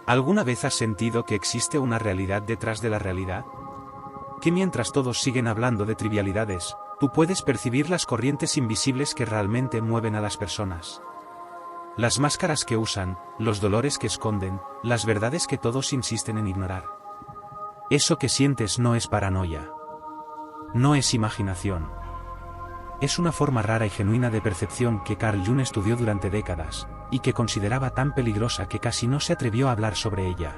¿Alguna vez has sentido que existe una realidad detrás de la realidad? Que mientras todos siguen hablando de trivialidades, tú puedes percibir las corrientes invisibles que realmente mueven a las personas. Las máscaras que usan, los dolores que esconden, las verdades que todos insisten en ignorar. Eso que sientes no es paranoia. No es imaginación. Es una forma rara y genuina de percepción que Carl Jung estudió durante décadas, y que consideraba tan peligrosa que casi no se atrevió a hablar sobre ella.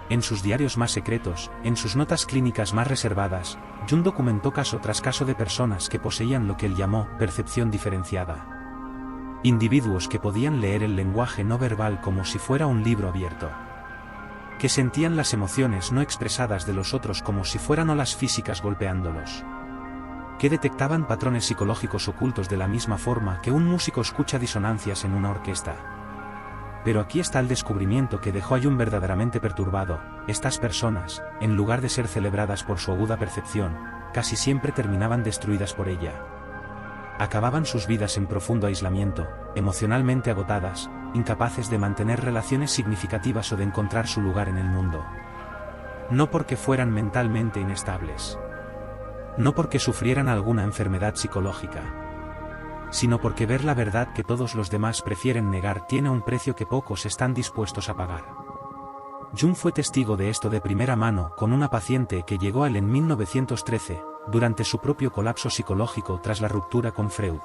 En sus diarios más secretos, en sus notas clínicas más reservadas, Jung documentó caso tras caso de personas que poseían lo que él llamó percepción diferenciada. Individuos que podían leer el lenguaje no verbal como si fuera un libro abierto. Que sentían las emociones no expresadas de los otros como si fueran olas físicas golpeándolos. Que detectaban patrones psicológicos ocultos de la misma forma que un músico escucha disonancias en una orquesta. Pero aquí está el descubrimiento que dejó a Jung verdaderamente perturbado: estas personas, en lugar de ser celebradas por su aguda percepción, casi siempre terminaban destruidas por ella. Acababan sus vidas en profundo aislamiento, emocionalmente agotadas, incapaces de mantener relaciones significativas o de encontrar su lugar en el mundo. No porque fueran mentalmente inestables. No porque sufrieran alguna enfermedad psicológica, sino porque ver la verdad que todos los demás prefieren negar tiene un precio que pocos están dispuestos a pagar. Jung fue testigo de esto de primera mano con una paciente que llegó a él en 1913, durante su propio colapso psicológico tras la ruptura con Freud.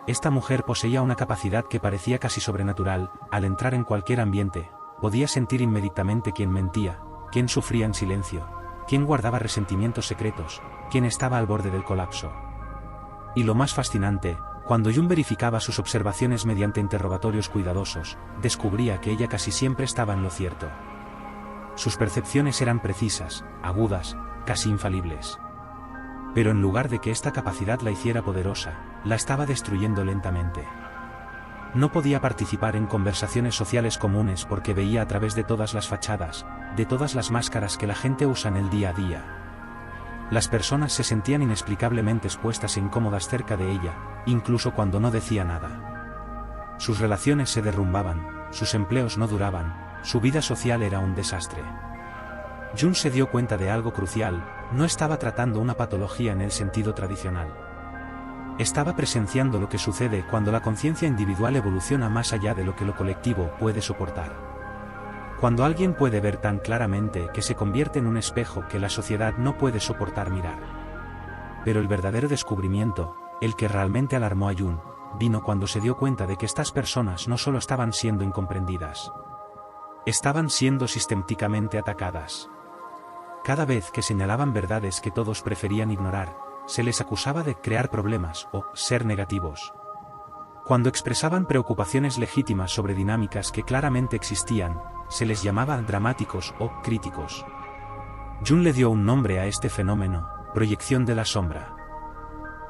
Esta mujer poseía una capacidad que parecía casi sobrenatural: al entrar en cualquier ambiente, podía sentir inmediatamente quién mentía, quién sufría en silencio, quién guardaba resentimientos secretos, quién estaba al borde del colapso. Y lo más fascinante, cuando Jung verificaba sus observaciones mediante interrogatorios cuidadosos, descubría que ella casi siempre estaba en lo cierto. Sus percepciones eran precisas, agudas, casi infalibles. Pero en lugar de que esta capacidad la hiciera poderosa, la estaba destruyendo lentamente. No podía participar en conversaciones sociales comunes porque veía a través de todas las fachadas, de todas las máscaras que la gente usa en el día a día. Las personas se sentían inexplicablemente expuestas e incómodas cerca de ella, incluso cuando no decía nada. Sus relaciones se derrumbaban, sus empleos no duraban, su vida social era un desastre. Jung se dio cuenta de algo crucial: no estaba tratando una patología en el sentido tradicional. Estaba presenciando lo que sucede cuando la conciencia individual evoluciona más allá de lo que lo colectivo puede soportar. Cuando alguien puede ver tan claramente que se convierte en un espejo que la sociedad no puede soportar mirar. Pero el verdadero descubrimiento, el que realmente alarmó a Jung, vino cuando se dio cuenta de que estas personas no solo estaban siendo incomprendidas. Estaban siendo sistemáticamente atacadas. Cada vez que señalaban verdades que todos preferían ignorar, se les acusaba de crear problemas o ser negativos. Cuando expresaban preocupaciones legítimas sobre dinámicas que claramente existían, se les llamaba dramáticos o críticos. Jung le dio un nombre a este fenómeno: proyección de la sombra.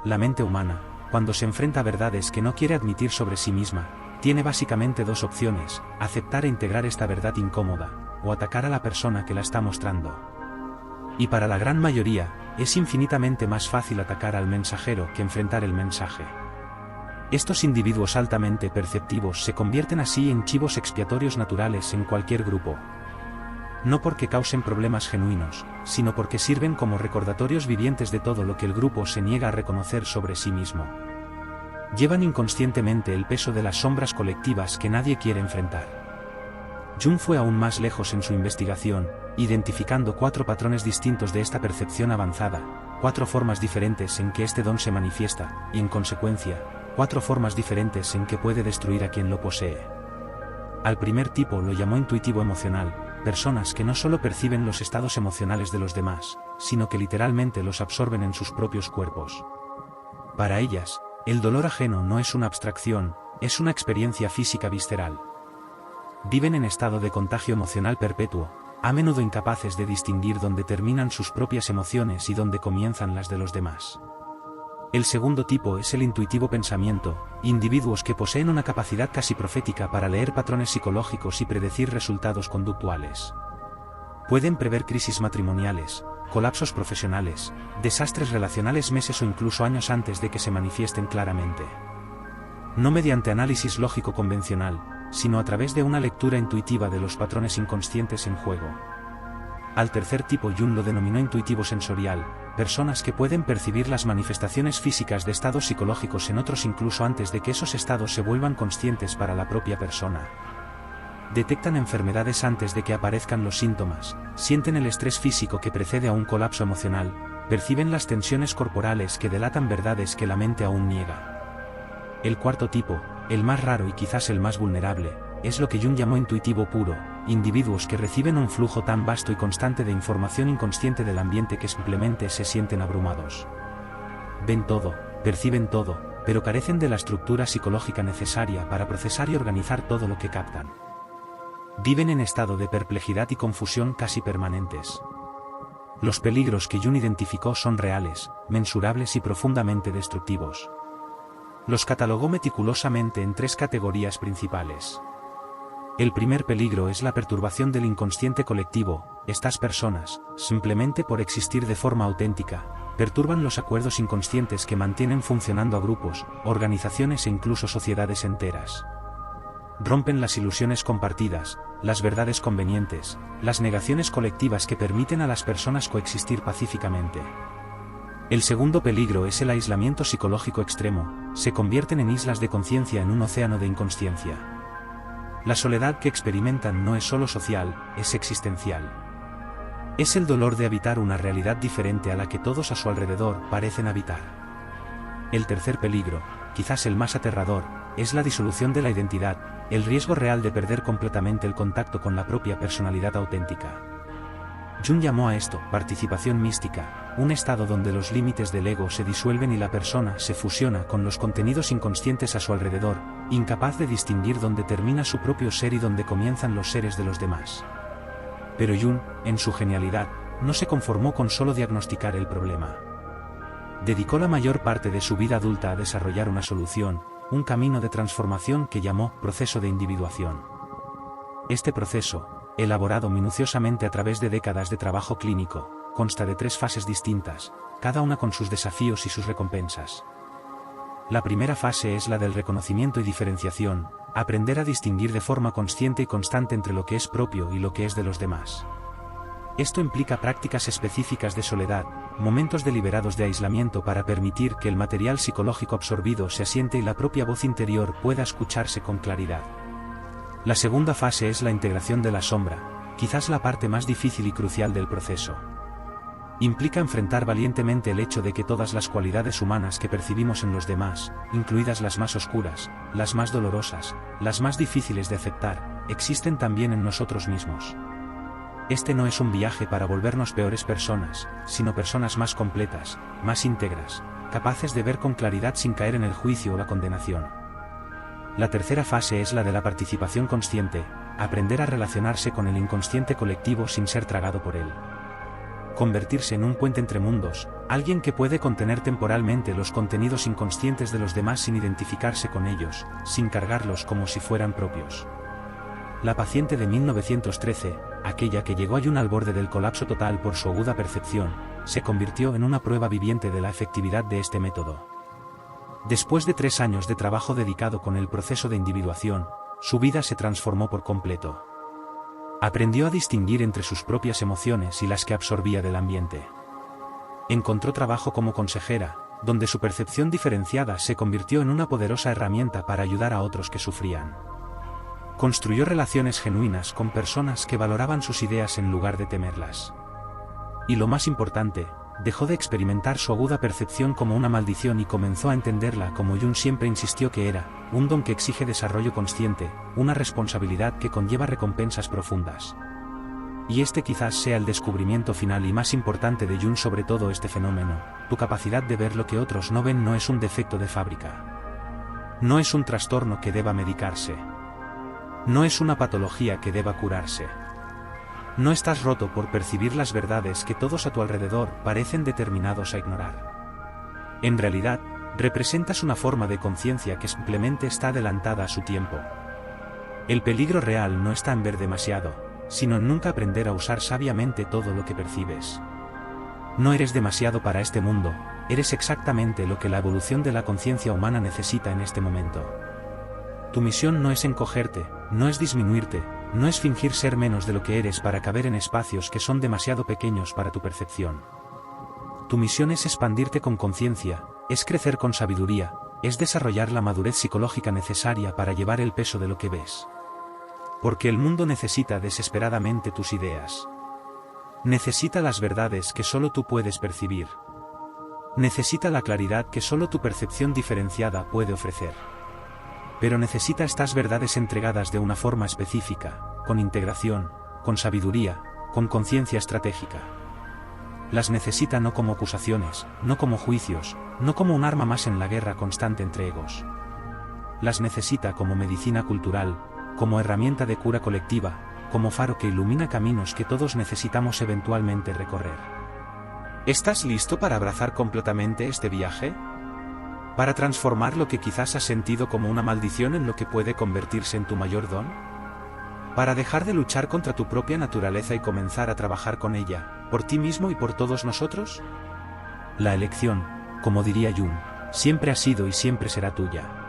La mente humana, cuando se enfrenta a verdades que no quiere admitir sobre sí misma, tiene básicamente dos opciones: aceptar e integrar esta verdad incómoda, o atacar a la persona que la está mostrando. Y para la gran mayoría, es infinitamente más fácil atacar al mensajero que enfrentar el mensaje. Estos individuos altamente perceptivos se convierten así en chivos expiatorios naturales en cualquier grupo. No porque causen problemas genuinos, sino porque sirven como recordatorios vivientes de todo lo que el grupo se niega a reconocer sobre sí mismo. Llevan inconscientemente el peso de las sombras colectivas que nadie quiere enfrentar. Jung fue aún más lejos en su investigación, identificando 4 patrones distintos de esta percepción avanzada, 4 formas diferentes en que este don se manifiesta, y en consecuencia, 4 formas diferentes en que puede destruir a quien lo posee. Al primer tipo lo llamó intuitivo emocional: personas que no solo perciben los estados emocionales de los demás, sino que literalmente los absorben en sus propios cuerpos. Para ellas, el dolor ajeno no es una abstracción, es una experiencia física visceral. Viven en estado de contagio emocional perpetuo, a menudo incapaces de distinguir dónde terminan sus propias emociones y dónde comienzan las de los demás. El segundo tipo es el intuitivo pensamiento: individuos que poseen una capacidad casi profética para leer patrones psicológicos y predecir resultados conductuales. Pueden prever crisis matrimoniales, colapsos profesionales, desastres relacionales meses o incluso años antes de que se manifiesten claramente. No mediante análisis lógico convencional, sino a través de una lectura intuitiva de los patrones inconscientes en juego. Al tercer tipo Jung lo denominó intuitivo sensorial, personas que pueden percibir las manifestaciones físicas de estados psicológicos en otros incluso antes de que esos estados se vuelvan conscientes para la propia persona. Detectan enfermedades antes de que aparezcan los síntomas, sienten el estrés físico que precede a un colapso emocional, perciben las tensiones corporales que delatan verdades que la mente aún niega. El cuarto tipo, el más raro y quizás el más vulnerable, es lo que Jung llamó intuitivo puro, individuos que reciben un flujo tan vasto y constante de información inconsciente del ambiente que simplemente se sienten abrumados. Ven todo, perciben todo, pero carecen de la estructura psicológica necesaria para procesar y organizar todo lo que captan. Viven en estado de perplejidad y confusión casi permanentes. Los peligros que Jung identificó son reales, mensurables y profundamente destructivos. Los catalogó meticulosamente en 3 categorías principales. El primer peligro es la perturbación del inconsciente colectivo. Estas personas, simplemente por existir de forma auténtica, perturban los acuerdos inconscientes que mantienen funcionando a grupos, organizaciones e incluso sociedades enteras. Rompen las ilusiones compartidas, las verdades convenientes, las negaciones colectivas que permiten a las personas coexistir pacíficamente. El segundo peligro es el aislamiento psicológico extremo, se convierten en islas de conciencia en un océano de inconsciencia. La soledad que experimentan no es solo social, es existencial. Es el dolor de habitar una realidad diferente a la que todos a su alrededor parecen habitar. El tercer peligro, quizás el más aterrador, es la disolución de la identidad, el riesgo real de perder completamente el contacto con la propia personalidad auténtica. Jung llamó a esto participación mística, un estado donde los límites del ego se disuelven y la persona se fusiona con los contenidos inconscientes a su alrededor, incapaz de distinguir dónde termina su propio ser y dónde comienzan los seres de los demás. Pero Jung, en su genialidad, no se conformó con solo diagnosticar el problema. Dedicó la mayor parte de su vida adulta a desarrollar una solución, un camino de transformación que llamó proceso de individuación. Este proceso, elaborado minuciosamente a través de décadas de trabajo clínico, consta de 3 fases distintas, cada una con sus desafíos y sus recompensas. La primera fase es la del reconocimiento y diferenciación, aprender a distinguir de forma consciente y constante entre lo que es propio y lo que es de los demás. Esto implica prácticas específicas de soledad, momentos deliberados de aislamiento para permitir que el material psicológico absorbido se asiente y la propia voz interior pueda escucharse con claridad. La segunda fase es la integración de la sombra, quizás la parte más difícil y crucial del proceso. Implica enfrentar valientemente el hecho de que todas las cualidades humanas que percibimos en los demás, incluidas las más oscuras, las más dolorosas, las más difíciles de aceptar, existen también en nosotros mismos. Este no es un viaje para volvernos peores personas, sino personas más completas, más íntegras, capaces de ver con claridad sin caer en el juicio o la condenación. La tercera fase es la de la participación consciente, aprender a relacionarse con el inconsciente colectivo sin ser tragado por él. Convertirse en un puente entre mundos, alguien que puede contener temporalmente los contenidos inconscientes de los demás sin identificarse con ellos, sin cargarlos como si fueran propios. La paciente de 1913, aquella que llegó a Jung al borde del colapso total por su aguda percepción, se convirtió en una prueba viviente de la efectividad de este método. Después de 3 años de trabajo dedicado con el proceso de individuación, su vida se transformó por completo. Aprendió a distinguir entre sus propias emociones y las que absorbía del ambiente. Encontró trabajo como consejera, donde su percepción diferenciada se convirtió en una poderosa herramienta para ayudar a otros que sufrían. Construyó relaciones genuinas con personas que valoraban sus ideas en lugar de temerlas. Y lo más importante, dejó de experimentar su aguda percepción como una maldición y comenzó a entenderla como Jung siempre insistió que era, un don que exige desarrollo consciente, una responsabilidad que conlleva recompensas profundas. Y este quizás sea el descubrimiento final y más importante de Jung sobre todo este fenómeno: tu capacidad de ver lo que otros no ven no es un defecto de fábrica. No es un trastorno que deba medicarse. No es una patología que deba curarse. No estás roto por percibir las verdades que todos a tu alrededor parecen determinados a ignorar. En realidad, representas una forma de conciencia que simplemente está adelantada a su tiempo. El peligro real no está en ver demasiado, sino en nunca aprender a usar sabiamente todo lo que percibes. No eres demasiado para este mundo, eres exactamente lo que la evolución de la conciencia humana necesita en este momento. Tu misión no es encogerte, no es disminuirte, no es fingir ser menos de lo que eres para caber en espacios que son demasiado pequeños para tu percepción. Tu misión es expandirte con conciencia, es crecer con sabiduría, es desarrollar la madurez psicológica necesaria para llevar el peso de lo que ves. Porque el mundo necesita desesperadamente tus ideas. Necesita las verdades que solo tú puedes percibir. Necesita la claridad que solo tu percepción diferenciada puede ofrecer. Pero necesita estas verdades entregadas de una forma específica, con integración, con sabiduría, con conciencia estratégica. Las necesita no como acusaciones, no como juicios, no como un arma más en la guerra constante entre egos. Las necesita como medicina cultural, como herramienta de cura colectiva, como faro que ilumina caminos que todos necesitamos eventualmente recorrer. ¿Estás listo para abrazar completamente este viaje? ¿Para transformar lo que quizás has sentido como una maldición en lo que puede convertirse en tu mayor don? ¿Para dejar de luchar contra tu propia naturaleza y comenzar a trabajar con ella, por ti mismo y por todos nosotros? La elección, como diría Jung, siempre ha sido y siempre será tuya.